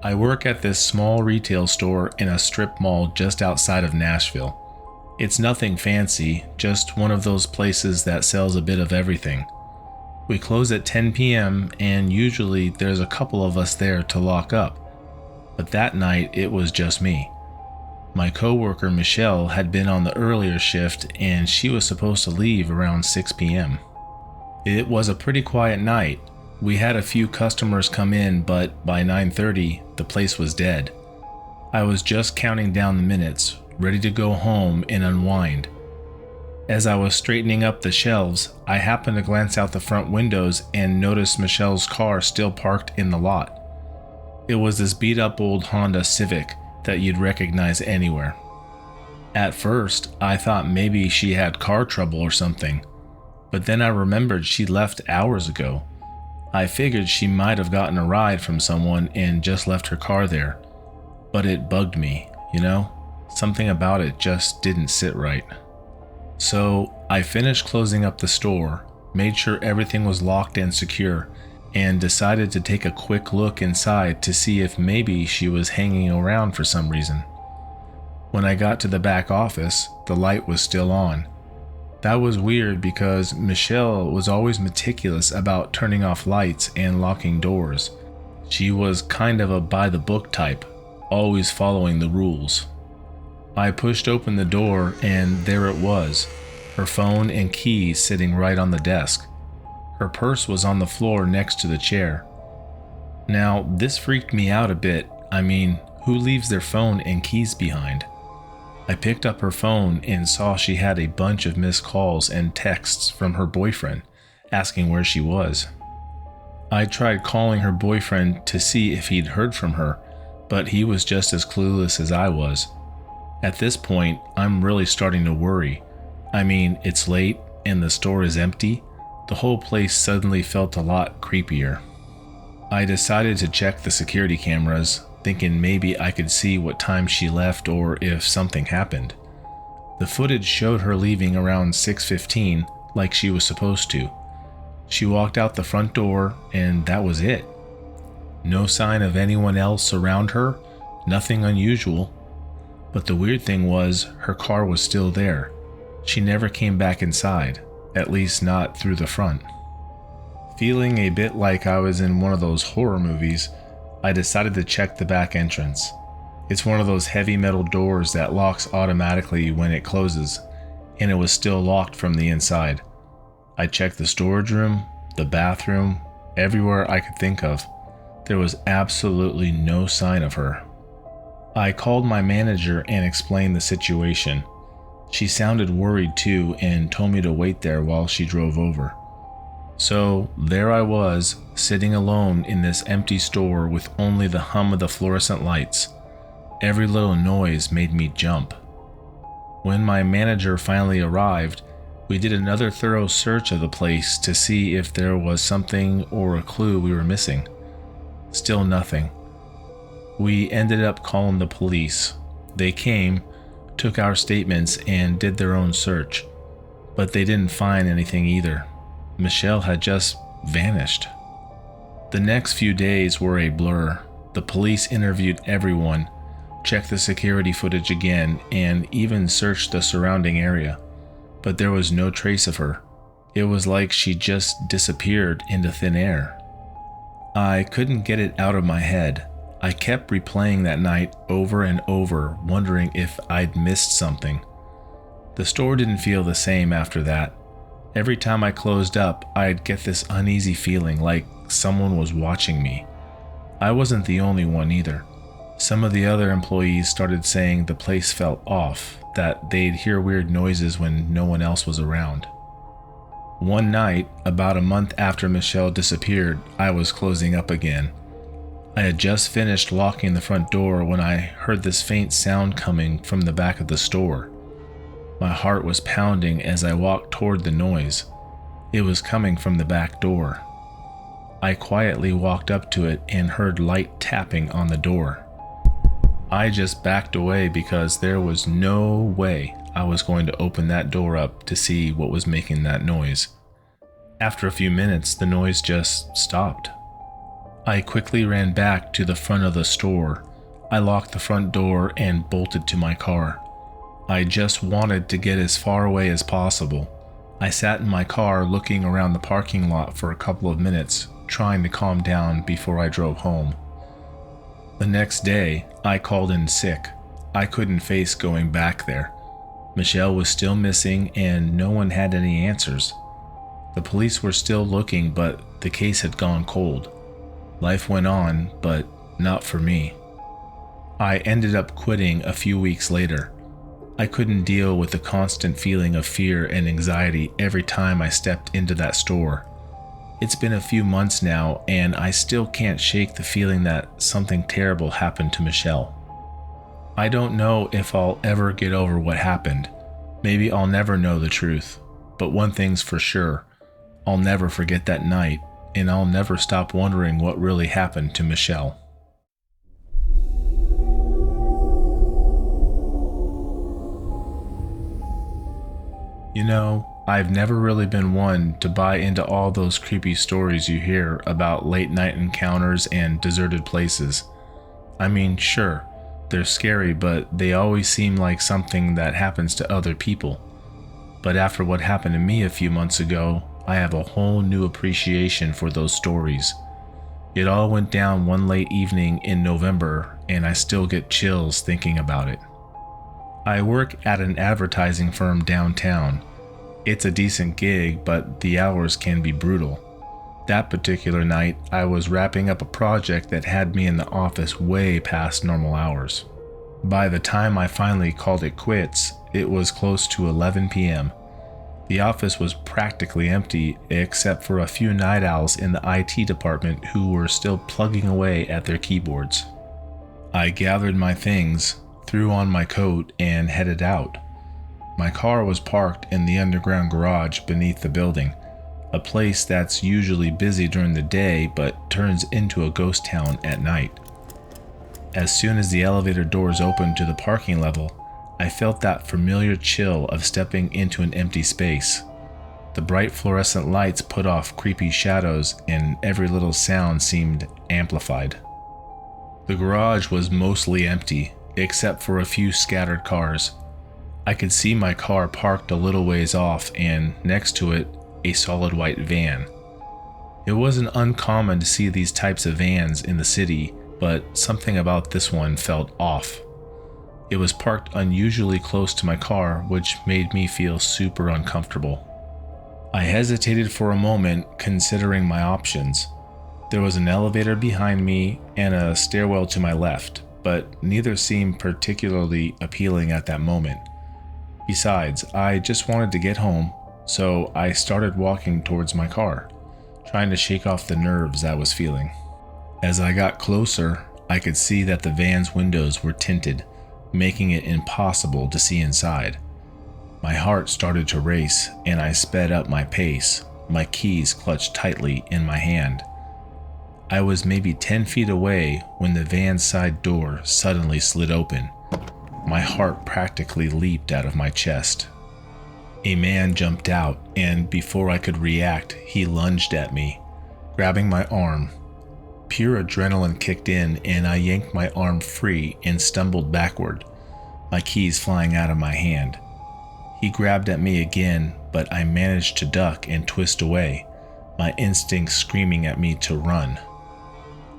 I work at this small retail store in a strip mall just outside of Nashville. It's nothing fancy, just one of those places that sells a bit of everything. We close at 10 p.m. and usually there's a couple of us there to lock up. But that night it was just me. My coworker Michelle had been on the earlier shift and she was supposed to leave around 6 p.m. It was a pretty quiet night. We had a few customers come in, but by 9:30 the place was dead. I was just counting down the minutes, ready to go home and unwind. As I was straightening up the shelves, I happened to glance out the front windows and noticed Michelle's car still parked in the lot. It was this beat-up old Honda Civic that you'd recognize anywhere. At first, I thought maybe she had car trouble or something, but then I remembered she left hours ago. I figured she might have gotten a ride from someone and just left her car there, but it bugged me, Something about it just didn't sit right. So I finished closing up the store, made sure everything was locked and secure, and decided to take a quick look inside to see if maybe she was hanging around for some reason. When I got to the back office, the light was still on. That was weird because Michelle was always meticulous about turning off lights and locking doors. She was kind of a by-the-book type, always following the rules. I pushed open the door and there it was, her phone and keys sitting right on the desk. Her purse was on the floor next to the chair. Now, this freaked me out a bit. I mean, who leaves their phone and keys behind? I picked up her phone and saw she had a bunch of missed calls and texts from her boyfriend, asking where she was. I tried calling her boyfriend to see if he'd heard from her, but he was just as clueless as I was. At this point, I'm really starting to worry. I mean, it's late and the store is empty. The whole place suddenly felt a lot creepier. I decided to check the security cameras, thinking maybe I could see what time she left or if something happened. The footage showed her leaving around 6:15, like she was supposed to. She walked out the front door and that was it. No sign of anyone else around her, nothing unusual. But the weird thing was, her car was still there. She never came back inside, at least not through the front. Feeling a bit like I was in one of those horror movies, I decided to check the back entrance. It's one of those heavy metal doors that locks automatically when it closes, and it was still locked from the inside. I checked the storage room, the bathroom, everywhere I could think of. There was absolutely no sign of her. I called my manager and explained the situation. She sounded worried too and told me to wait there while she drove over. So there I was, sitting alone in this empty store with only the hum of the fluorescent lights. Every little noise made me jump. When my manager finally arrived, we did another thorough search of the place to see if there was something or a clue we were missing. Still nothing. We ended up calling the police. They came, took our statements, and did their own search. But they didn't find anything either. Michelle had just vanished. The next few days were a blur. The police interviewed everyone, checked the security footage again, and even searched the surrounding area. But there was no trace of her. It was like she just disappeared into thin air. I couldn't get it out of my head. I kept replaying that night over and over, wondering if I'd missed something. The store didn't feel the same after that. Every time I closed up, I'd get this uneasy feeling like someone was watching me. I wasn't the only one either. Some of the other employees started saying the place felt off, that they'd hear weird noises when no one else was around. One night, about a month after Michelle disappeared, I was closing up again. I had just finished locking the front door when I heard this faint sound coming from the back of the store. My heart was pounding as I walked toward the noise. It was coming from the back door. I quietly walked up to it and heard light tapping on the door. I just backed away because there was no way I was going to open that door up to see what was making that noise. After a few minutes, the noise just stopped. I quickly ran back to the front of the store. I locked the front door and bolted to my car. I just wanted to get as far away as possible. I sat in my car looking around the parking lot for a couple of minutes, trying to calm down before I drove home. The next day, I called in sick. I couldn't face going back there. Michelle was still missing and no one had any answers. The police were still looking, but the case had gone cold. Life went on, but not for me. I ended up quitting a few weeks later. I couldn't deal with the constant feeling of fear and anxiety every time I stepped into that store. It's been a few months now, and I still can't shake the feeling that something terrible happened to Michelle. I don't know if I'll ever get over what happened. Maybe I'll never know the truth. But one thing's for sure, I'll never forget that night, and I'll never stop wondering what really happened to Michelle. You know, I've never really been one to buy into all those creepy stories you hear about late night encounters and deserted places. I mean, sure, they're scary, but they always seem like something that happens to other people. But after what happened to me a few months ago, I have a whole new appreciation for those stories. It all went down one late evening in November, and I still get chills thinking about it. I work at an advertising firm downtown. It's a decent gig, but the hours can be brutal. That particular night, I was wrapping up a project that had me in the office way past normal hours. By the time I finally called it quits, it was close to 11 p.m. The office was practically empty except for a few night owls in the IT department who were still plugging away at their keyboards. I gathered my things, threw on my coat, and headed out. My car was parked in the underground garage beneath the building, a place that's usually busy during the day but turns into a ghost town at night. As soon as the elevator doors opened to the parking level, I felt that familiar chill of stepping into an empty space. The bright fluorescent lights put off creepy shadows, and every little sound seemed amplified. The garage was mostly empty, except for a few scattered cars. I could see my car parked a little ways off, and next to it, a solid white van. It wasn't uncommon to see these types of vans in the city, but something about this one felt off. It was parked unusually close to my car, which made me feel super uncomfortable. I hesitated for a moment, considering my options. There was an elevator behind me and a stairwell to my left, but neither seemed particularly appealing at that moment. Besides, I just wanted to get home, so I started walking towards my car, trying to shake off the nerves I was feeling. As I got closer, I could see that the van's windows were tinted, making it impossible to see inside. My heart started to race, and I sped up my pace, my keys clutched tightly in my hand. I was maybe 10 feet away when the van's side door suddenly slid open. My heart practically leaped out of my chest. A man jumped out, and before I could react, he lunged at me, grabbing my arm. Pure adrenaline kicked in, and I yanked my arm free and stumbled backward, my keys flying out of my hand. He grabbed at me again, but I managed to duck and twist away, my instincts screaming at me to run.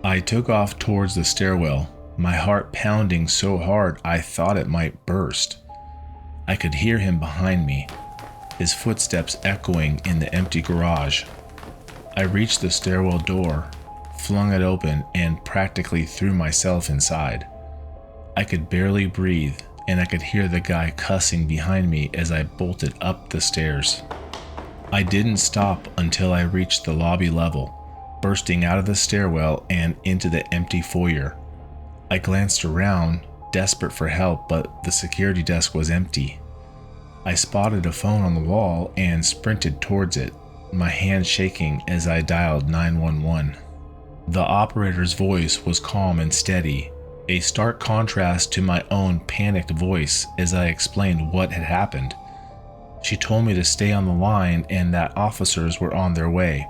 I took off towards the stairwell, my heart pounding so hard I thought it might burst. I could hear him behind me, his footsteps echoing in the empty garage. I reached the stairwell door, flung it open, and practically threw myself inside. I could barely breathe, and I could hear the guy cussing behind me as I bolted up the stairs. I didn't stop until I reached the lobby level, bursting out of the stairwell and into the empty foyer. I glanced around, desperate for help, but the security desk was empty. I spotted a phone on the wall and sprinted towards it, my hand shaking as I dialed 911. The operator's voice was calm and steady, a stark contrast to my own panicked voice as I explained what had happened. She told me to stay on the line and that officers were on their way.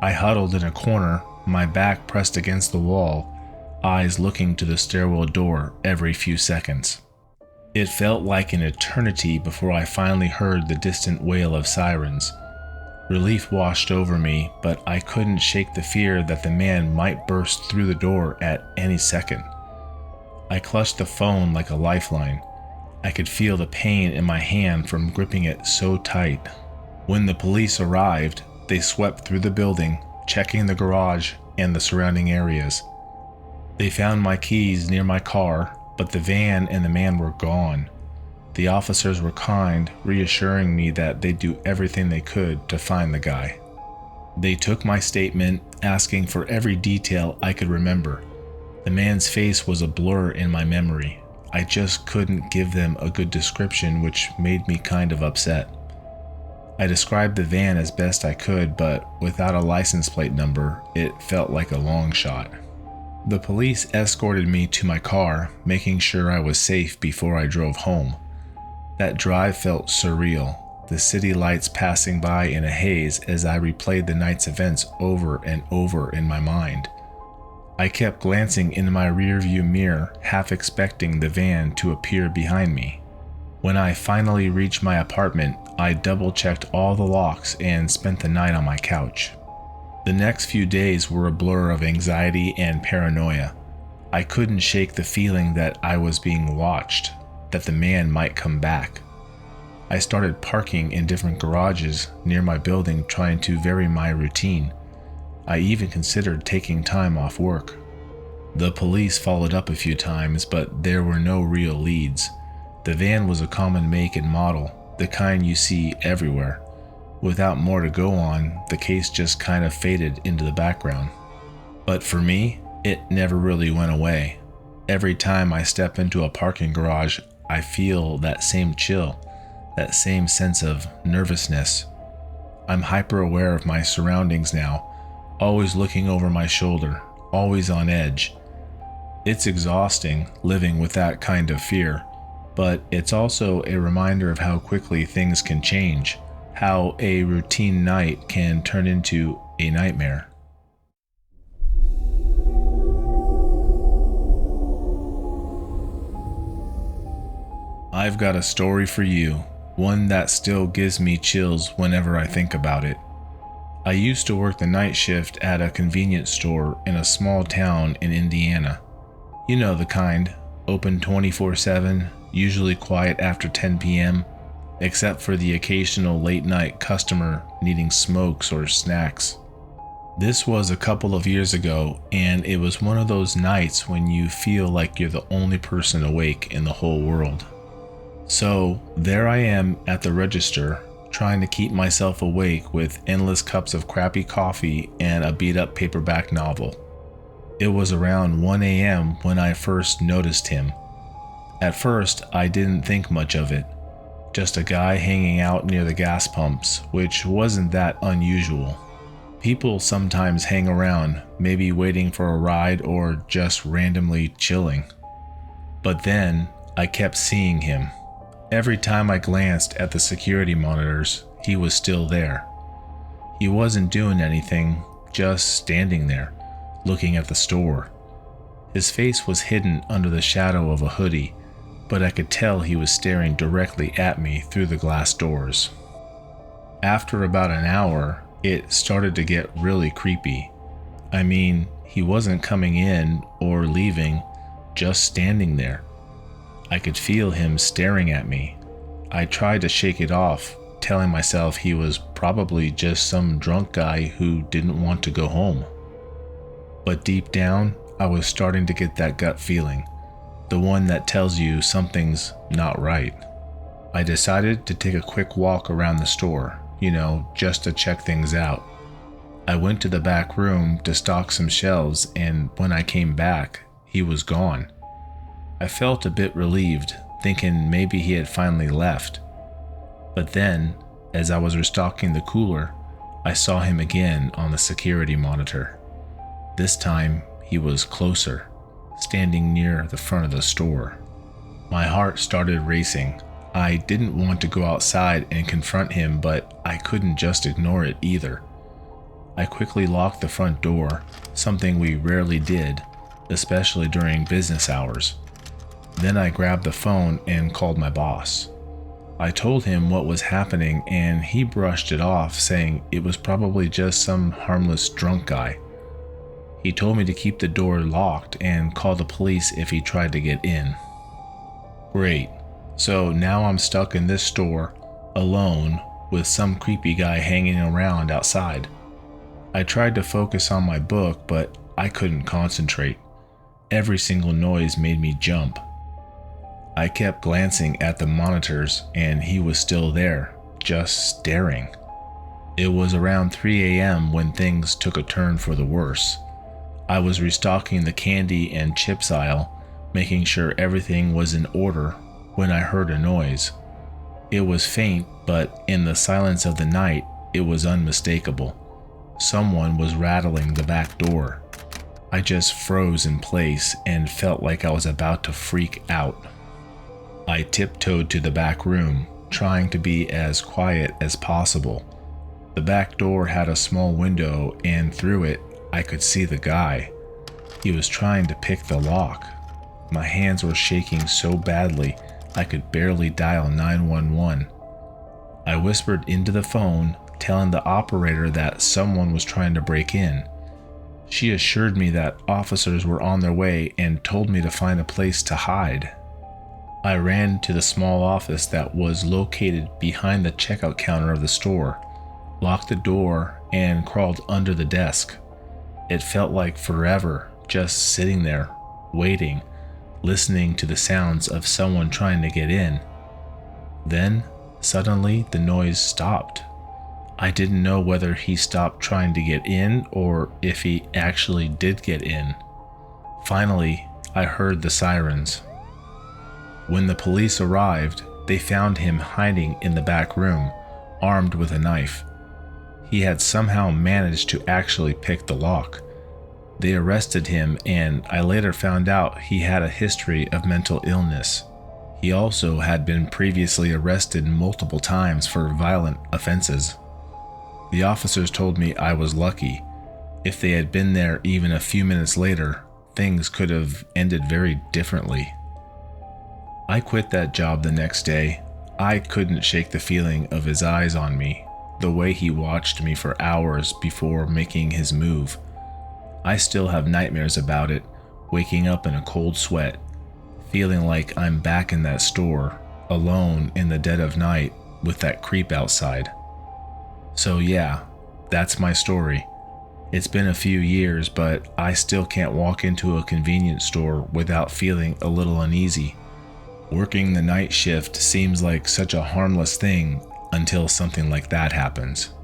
I huddled in a corner, my back pressed against the wall, eyes looking to the stairwell door every few seconds. It felt like an eternity before I finally heard the distant wail of sirens. Relief washed over me, but I couldn't shake the fear that the man might burst through the door at any second. I clutched the phone like a lifeline. I could feel the pain in my hand from gripping it so tight. When the police arrived, they swept through the building, checking the garage and the surrounding areas. They found my keys near my car, but the van and the man were gone. The officers were kind, reassuring me that they'd do everything they could to find the guy. They took my statement, asking for every detail I could remember. The man's face was a blur in my memory. I just couldn't give them a good description, which made me kind of upset. I described the van as best I could, but without a license plate number, it felt like a long shot. The police escorted me to my car, making sure I was safe before I drove home. That drive felt surreal, the city lights passing by in a haze as I replayed the night's events over and over in my mind. I kept glancing in my rearview mirror, half expecting the van to appear behind me. When I finally reached my apartment, I double-checked all the locks and spent the night on my couch. The next few days were a blur of anxiety and paranoia. I couldn't shake the feeling that I was being watched, that the man might come back. I started parking in different garages near my building, trying to vary my routine. I even considered taking time off work. The police followed up a few times, but there were no real leads. The van was a common make and model, the kind you see everywhere. Without more to go on, the case just kind of faded into the background. But for me, it never really went away. Every time I step into a parking garage, I feel that same chill, that same sense of nervousness. I'm hyper aware of my surroundings now, always looking over my shoulder, always on edge. It's exhausting living with that kind of fear, but it's also a reminder of how quickly things can change, how a routine night can turn into a nightmare. I've got a story for you, one that still gives me chills whenever I think about it. I used to work the night shift at a convenience store in a small town in Indiana. You know the kind, open 24/7, usually quiet after 10 p.m., except for the occasional late-night customer needing smokes or snacks. This was a couple of years ago, and it was one of those nights when you feel like you're the only person awake in the whole world. So there I am at the register, trying to keep myself awake with endless cups of crappy coffee and a beat-up paperback novel. It was around 1 a.m. when I first noticed him. At first, I didn't think much of it. Just a guy hanging out near the gas pumps, which wasn't that unusual. People sometimes hang around, maybe waiting for a ride or just randomly chilling. But then, I kept seeing him. Every time I glanced at the security monitors, he was still there. He wasn't doing anything, just standing there, looking at the store. His face was hidden under the shadow of a hoodie, but I could tell he was staring directly at me through the glass doors. After about an hour, it started to get really creepy. I mean, he wasn't coming in or leaving, just standing there. I could feel him staring at me. I tried to shake it off, telling myself he was probably just some drunk guy who didn't want to go home. But deep down, I was starting to get that gut feeling, the one that tells you something's not right. I decided to take a quick walk around the store, just to check things out. I went to the back room to stock some shelves, and when I came back, he was gone. I felt a bit relieved, thinking maybe he had finally left. But then, as I was restocking the cooler, I saw him again on the security monitor. This time, he was closer, standing near the front of the store. My heart started racing. I didn't want to go outside and confront him, but I couldn't just ignore it either. I quickly locked the front door, something we rarely did, especially during business hours. Then I grabbed the phone and called my boss. I told him what was happening and he brushed it off, saying it was probably just some harmless drunk guy. He told me to keep the door locked and call the police if he tried to get in. Great. So now I'm stuck in this store, alone, with some creepy guy hanging around outside. I tried to focus on my book, but I couldn't concentrate. Every single noise made me jump. I kept glancing at the monitors and he was still there, just staring. It was around 3 a.m. when things took a turn for the worse. I was restocking the candy and chips aisle, making sure everything was in order, when I heard a noise. It was faint, but in the silence of the night, it was unmistakable. Someone was rattling the back door. I just froze in place and felt like I was about to freak out. I tiptoed to the back room, trying to be as quiet as possible. The back door had a small window, and through it, I could see the guy. He was trying to pick the lock. My hands were shaking so badly, I could barely dial 911. I whispered into the phone, telling the operator that someone was trying to break in. She assured me that officers were on their way and told me to find a place to hide. I ran to the small office that was located behind the checkout counter of the store, locked the door, and crawled under the desk. It felt like forever, just sitting there, waiting, listening to the sounds of someone trying to get in. Then, suddenly, the noise stopped. I didn't know whether he stopped trying to get in or if he actually did get in. Finally, I heard the sirens. When the police arrived, they found him hiding in the back room, armed with a knife. He had somehow managed to actually pick the lock. They arrested him, and I later found out he had a history of mental illness. He also had been previously arrested multiple times for violent offenses. The officers told me I was lucky. If they had been there even a few minutes later, things could have ended very differently. I quit that job the next day. I couldn't shake the feeling of his eyes on me, the way he watched me for hours before making his move. I still have nightmares about it, waking up in a cold sweat, feeling like I'm back in that store, alone in the dead of night with that creep outside. So yeah, that's my story. It's been a few years, but I still can't walk into a convenience store without feeling a little uneasy. Working the night shift seems like such a harmless thing until something like that happens.